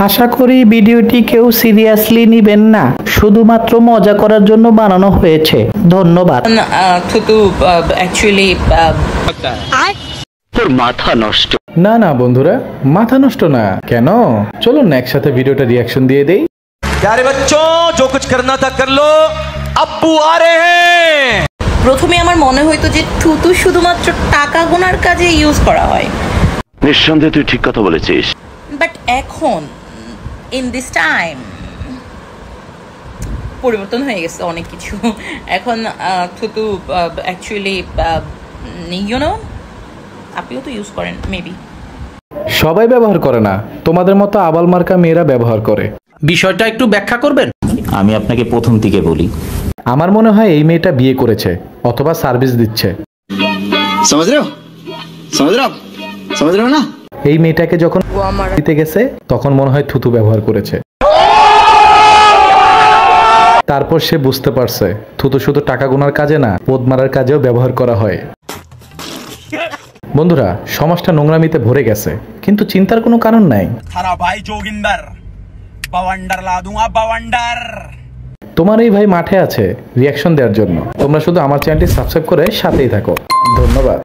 আশা করি ভিডিওটি কেউ সিরিয়াসলি নেবেন না, শুধুমাত্র মজা করার জন্য বানানো হয়েছে। ধন্যবাদ। থুতু অ্যাকচুয়ালি তোর মাথা নষ্ট। না না বন্ধুরা, মাথা নষ্ট না। কেন? চলুন না একসাথে ভিডিওটা রিয়াকশন দিয়ে দেই। प्यारे बच्चों जो कुछ करना था कर लो, अब्बू आ रहे हैं। প্রথমে আমার মনে হইতো যে থুতু শুধুমাত্র টাকা গোনার কাজে ইউজ করা হয়। নিঃসন্দেহে তুই ঠিক কথা বলেছিস। বাট এখন ইন দিস টাইম পরিবর্তন হয়ে গেছে অনেক কিছু। এখন থুতু অ্যাকচুয়ালি ইউ নো, আপনিও তো ইউজ করেন মেবি। সবাই ব্যবহার করে না, তোমাদের মতো আবাল মার্কা মেয়েরা ব্যবহার করে। বিষয়টা একটু ব্যাখ্যা করবেন? আমি আপনাকে প্রথম থেকে বলি, আমার মনে হয় এই মেয়েটা বিয়ে করেছে অথবা সার্ভিস দিচ্ছে। समझ रहे हो ना? এই মেয়েটাকে যখন দিতে গেছে তখন মনে হয় থুতু ব্যবহার করেছে। তারপর সে বুঝতে পারছে থুতু শুধু টাকা গোনার কাজে না, পোদ মারার কাজেও ব্যবহার করা হয়। বন্ধুরা, সমাজটা নোংরামিতে ভরে গেছে, কিন্তু চিন্তার কোনো কারণ নাই। थारा भाई जोगिंदर बवंडर ला दूंगा बवंडर। তোমার এই ভাই মাঠে আছে রিয়াকশন দেওয়ার জন্য। তোমরা শুধু আমার চ্যানেলটি সাবস্ক্রাইব করে সাথেই থাকো। ধন্যবাদ।